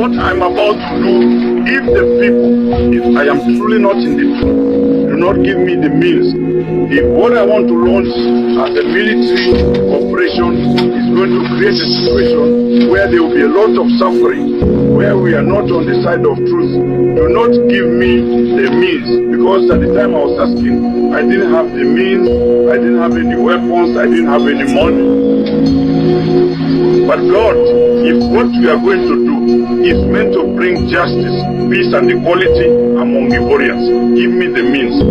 what I'm about to do, if the people, if I am truly not in the truth, do not give me the means, if what I want to launch as a military operation is going to create a situation where there will be a lot of suffering, where we are not on the side of truth, do not give me the means, because at the time I was asking, I didn't have the means, I didn't have any weapons, I didn't have any money. But God, if what we are going to do is meant to bring justice, peace and equality among Ivorians, give me the means.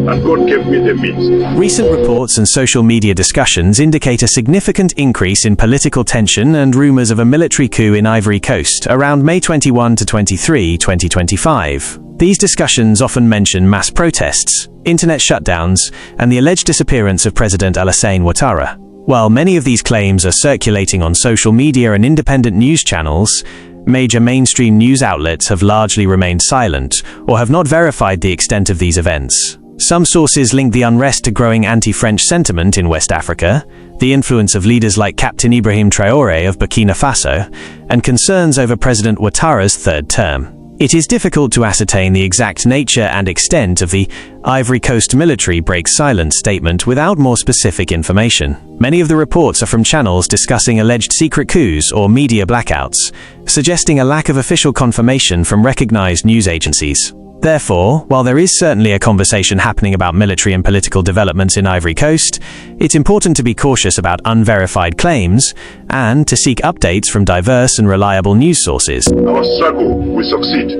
And God gave me the means. Recent reports and social media discussions indicate a significant increase in political tension and rumors of a military coup in Ivory Coast around May 21 to 23, 2025. These discussions often mention mass protests, internet shutdowns, and the alleged disappearance of President Alassane Ouattara. While many of these claims are circulating on social media and independent news channels, major mainstream news outlets have largely remained silent or have not verified the extent of these events. Some sources link the unrest to growing anti-French sentiment in West Africa, the influence of leaders like Captain Ibrahim Traoré of Burkina Faso, and concerns over President Ouattara's third term. It is difficult to ascertain the exact nature and extent of the Ivory Coast military breaks silence statement without more specific information. Many of the reports are from channels discussing alleged secret coups or media blackouts, suggesting a lack of official confirmation from recognized news agencies. Therefore, while there is certainly a conversation happening about military and political developments in Ivory Coast, it's important to be cautious about unverified claims and to seek updates from diverse and reliable news sources. Our struggle will succeed.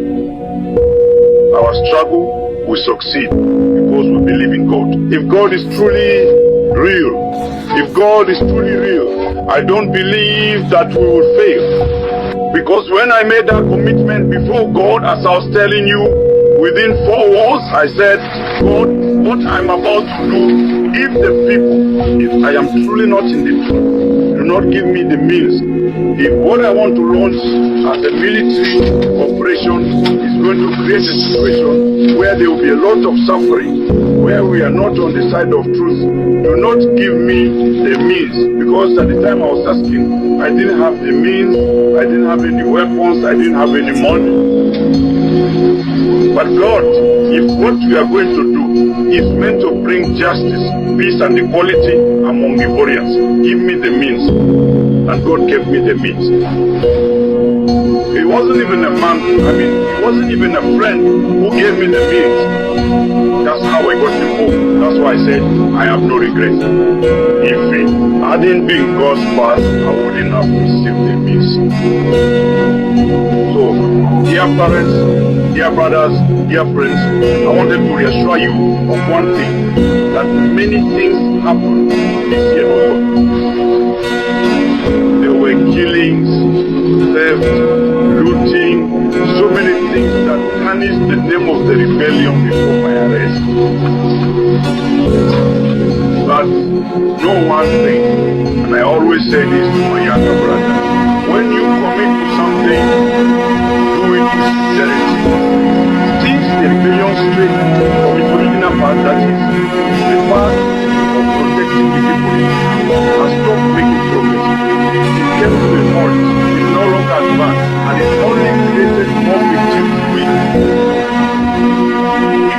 Our struggle will succeed because we believe in God. If God is truly real, if God is truly real, I don't believe that we will fail. Because when I made that commitment before God, as I was telling you, within 4 walls, I said, God, what I'm about to do, if the people, if I am truly not in the truth, do not give me the means, if what I want to launch as a military operation is going to create a situation where there will be a lot of suffering, where we are not on the side of truth, do not give me the means, because at the time I was asking, I didn't have the means, I didn't have any weapons, I didn't have any money. But God, if what we are going to do is meant to bring justice, peace and equality among Ivorians, give me the means. And God gave me the means. It wasn't even a man, it wasn't even a friend who gave me the means. That's how I got involved. That's why I said, I have no regrets. If it hadn't been God's path, I wouldn't have received the means. So, dear parents, dear brothers, dear friends, I wanted to reassure you of one thing, that many things happened this year also. There were killings, theft, looting, so many things that tarnished the name of the rebellion before my arrest. But know one thing, and I always say this to my younger brother, when you commit to something, do it with sincerity. Teach the rebellion straight from its original path, that is, the path of protecting the people, and stop making progress. It came to a halt, it no longer advanced, and it only created more victims. We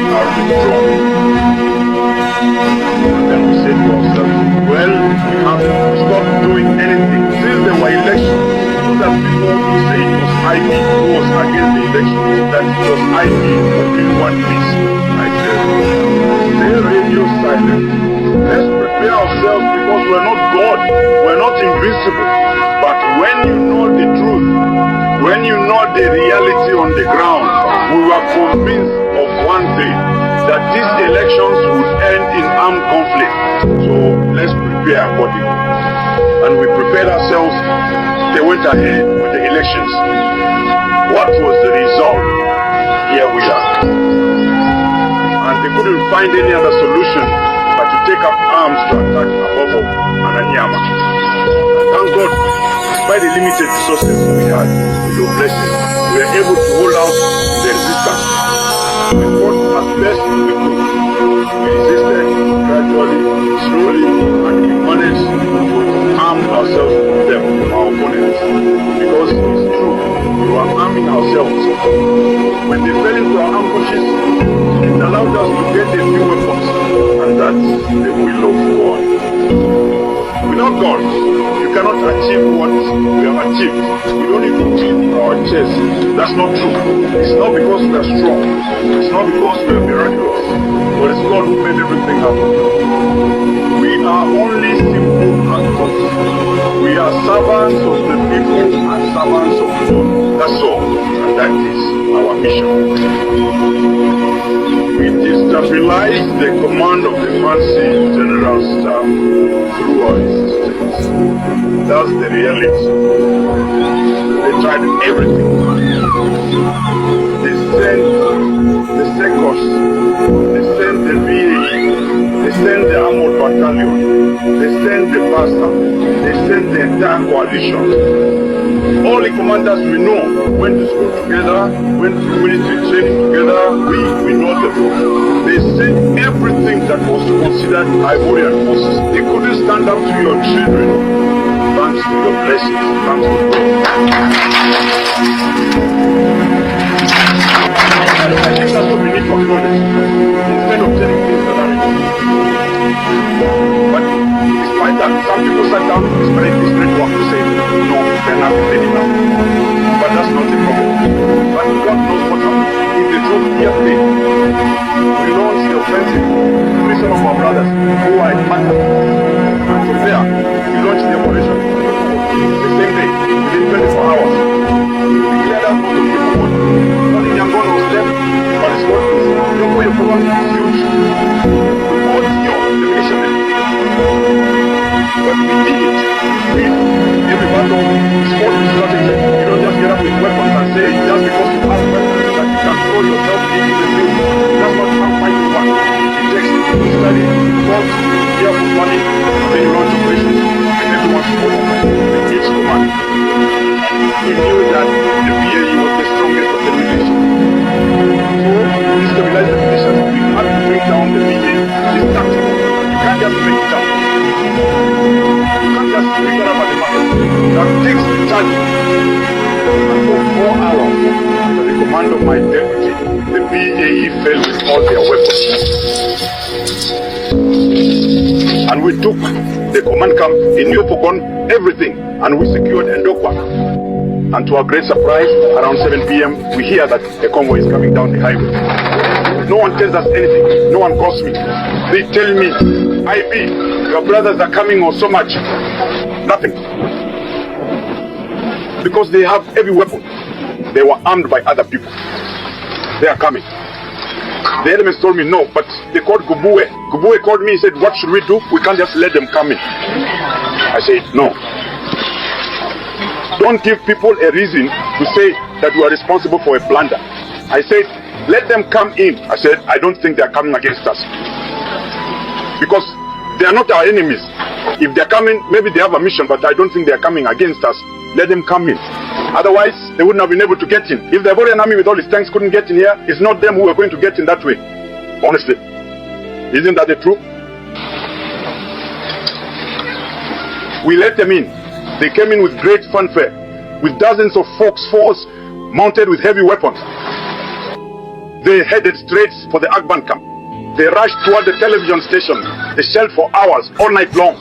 are withdrawn. And then we said to ourselves, well, we have to stop doing anything. Since there were elections, so that people would say it was IB who was against the elections, that it was IB who didn't want peace. I said, stay radio silent. Let's prepare ourselves, because we're not God, we're not invincible. But when you know the truth, when you know the reality on the ground, we were convinced of one thing, that these elections would end in armed conflict. So let's prepare accordingly. And we prepared ourselves. They went ahead with the elections. What was the result? Here we are. And they couldn't find any other solution but to take up arms to attack Abobo and Anyama. And thank God, despite the limited resources we had, with your blessing, we were able to hold out the resistance. We fought as best we could. We resisted gradually, slowly, and we managed to arm ourselves with them, our opponents. Because it's true, we were armed shells. When they fell into our ambushes, it allowed us to get a few weapons, and that's the will of God. Without God, you cannot achieve what we have achieved. We don't need to beat our chest. That's not true. It's not because we are strong. It's not because we are miraculous. But it's God who made everything happen. We are only simple actors. We are servants of the people and servants of God. That's all. And that is our mission. We destabilize the command of the fancy general staff through our assistants. That's the reality. They tried everything. They sent the SECOS, they sent the VAE, they sent the armored battalion, they sent the PASA, they sent the entire coalition. All the commanders we know went to school together, went to military training together. We know them. They sent everything that was considered Ivorian forces. They couldn't stand up to your children. Thanks to your blessings. Thanks to God. I think that's what we need to acknowledge. Instead of telling things that are wrong. But despite that, some people sat down to explain this network to say, no, they're not ready now. But that's not the problem. But God knows what happened. If they drove here today, we launched the offensive with some of our brothers who are in Mata. And from there, we launched the operation. The same day, within 24 hours, we cleared out most of the people. Not in Yangon was left, but it's what is. Don't go your program is huge. All the mission. But we did it. Every battle is fought with strategy. You don't just get up with weapons and say just because you have weapons that you can throw yourself into the field. That's not how fighting works. It takes study, thought, careful planning, and then you launch operations, and everyone supports with each command. We knew that the VAE was the strongest of the militias. So, to stabilize the militias, we had to bring down the VAE. It's tactical. You can't just break it down. You can't just pick it up at the market. That takes the charge. And for 4 hours, under the command of my deputy, the VAE fell with all their weapons. And we took the command camp in Nyopogon, everything, and we secured Ndokwa. And to our great surprise, around 7 p.m., we hear that a convoy is coming down the highway. No one tells us anything. No one calls me. They tell me, IB, your brothers are coming or so much. Nothing. Because they have heavy weapons. They were armed by other people. They are coming. The enemies told me no, but they called Gubue. Gubue called me and said, what should we do? We can't just let them come in. I said, no. Don't give people a reason to say that you are responsible for a blunder. I said, let them come in. I said, I don't think they are coming against us. Because they are not our enemies. If they are coming, maybe they have a mission, but I don't think they are coming against us. Let them come in. Otherwise, they wouldn't have been able to get in. If the Ivorian army with all its tanks couldn't get in here, it's not them who are going to get in that way. Honestly. Isn't that the truth? We let them in. They came in with great fanfare, with dozens of Fox 4s mounted with heavy weapons. They headed straight for the Agban camp. They rushed toward the television station. They shelled for hours, all night long.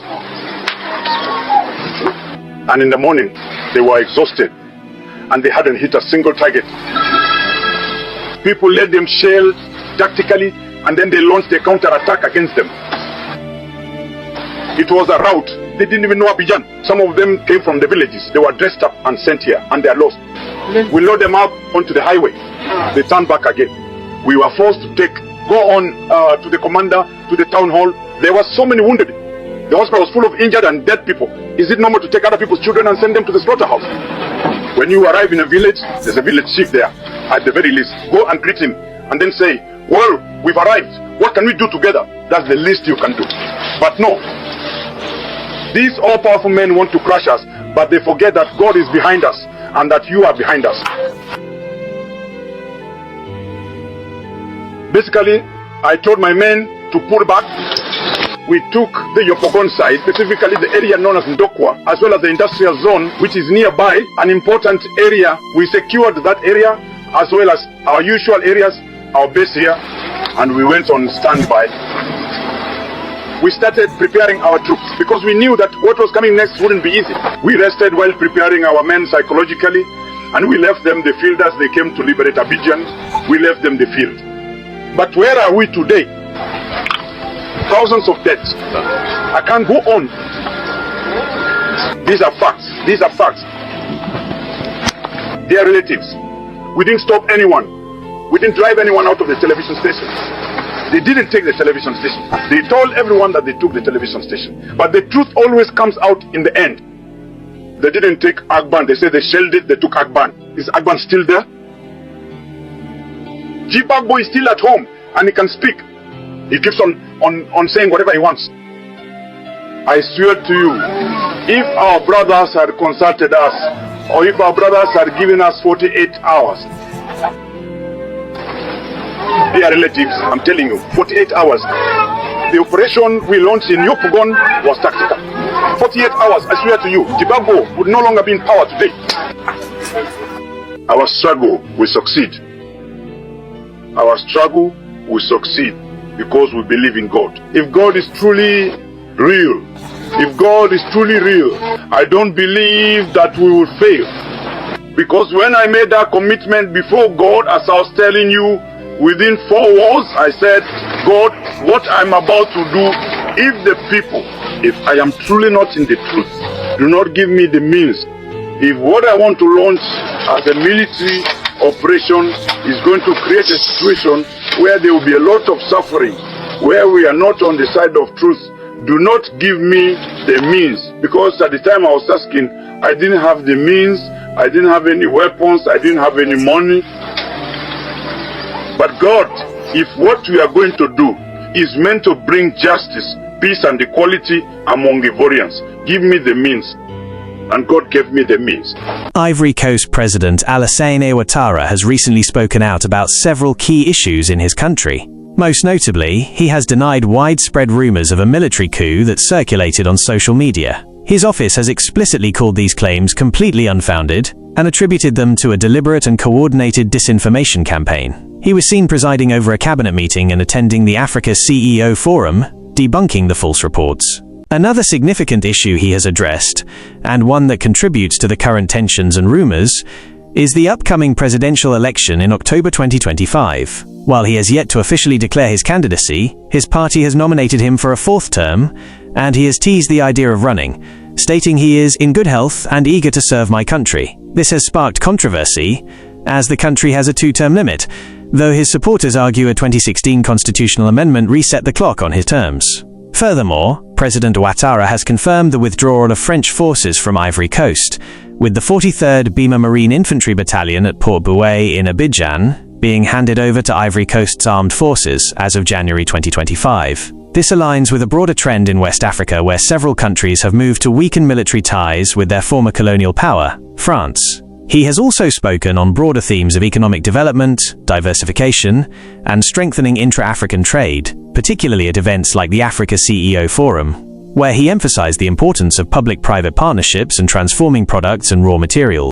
And in the morning, they were exhausted, and they hadn't hit a single target. People let them shell tactically, and then they launched a counter-attack against them. It was a rout. They didn't even know Abidjan. Some of them came from the villages. They were dressed up and sent here, and they are lost. We load them up onto the highway. They turned back again. We were forced to go on to the commander, to the town hall. There were so many wounded. The hospital was full of injured and dead people. Is it normal to take other people's children and send them to the slaughterhouse? When you arrive in a village, there's a village chief there. At the very least, go and greet him and then say, well, we've arrived. What can we do together? That's the least you can do. But no. These all-powerful men want to crush us, but they forget that God is behind us and that you are behind us. Basically, I told my men to pull back. we took the Yopokon side, specifically the area known as Ndokwa, as well as the industrial zone, which is nearby, an important area. We secured that area, as well as our usual areas, our base here, and we went on standby. We started preparing our troops because we knew that what was coming next wouldn't be easy. We rested while preparing our men psychologically, and we left them the field as they came to liberate Abidjan. We left them the field. But where are we today? Thousands of deaths. I can't go on. These are facts. These are facts. They are relatives. We didn't stop anyone. We didn't drive anyone out of the television station. They didn't take the television station. They told everyone that they took the television station. But the truth always comes out in the end. They didn't take Agban. They said they shelled it. They took Agban. Is Agban still there? Gbagbo is still at home and he can speak. He keeps on saying whatever he wants. I swear to you, if our brothers had consulted us, or if our brothers had given us 48 hours, their relatives, I'm telling you, 48 hours. The operation we launched in Yopokon was tactical. 48 hours, I swear to you, Gbagbo would no longer be in power today. Our struggle will succeed. Our struggle will succeed because we believe in God. If God is truly real, if God is truly real, I don't believe that we will fail. Because when I made that commitment before God, as I was telling you, within 4 walls, I said, God, what I'm about to do, if I am truly not in the truth, do not give me the means. If what I want to launch as a military operation is going to create a situation where there will be a lot of suffering, where we are not on the side of truth, do not give me the means. Because at the time I was asking, I didn't have the means, I didn't have any weapons, I didn't have any money. But God, if what we are going to do is meant to bring justice, peace and equality among Ivorians, give me the means. And God gave me the means. Ivory Coast President Alassane Ouattara has recently spoken out about several key issues in his country. Most notably, he has denied widespread rumors of a military coup that circulated on social media. His office has explicitly called these claims completely unfounded and attributed them to a deliberate and coordinated disinformation campaign. He was seen presiding over a cabinet meeting and attending the Africa CEO Forum, debunking the false reports. Another significant issue he has addressed, and one that contributes to the current tensions and rumors, is the upcoming presidential election in October 2025. While he has yet to officially declare his candidacy, his party has nominated him for a 4th term, and he has teased the idea of running, stating he is in good health and eager to serve my country. This has sparked controversy, as the country has a 2-term limit, though his supporters argue a 2016 constitutional amendment reset the clock on his terms. Furthermore, President Ouattara has confirmed the withdrawal of French forces from Ivory Coast, with the 43rd Bima Marine Infantry Battalion at Port Bouet in Abidjan being handed over to Ivory Coast's armed forces as of January 2025. This aligns with a broader trend in West Africa where several countries have moved to weaken military ties with their former colonial power, France. He has also spoken on broader themes of economic development, diversification, and strengthening intra-African trade, particularly at events like the Africa CEO Forum, where he emphasized the importance of public-private partnerships and transforming products and raw materials.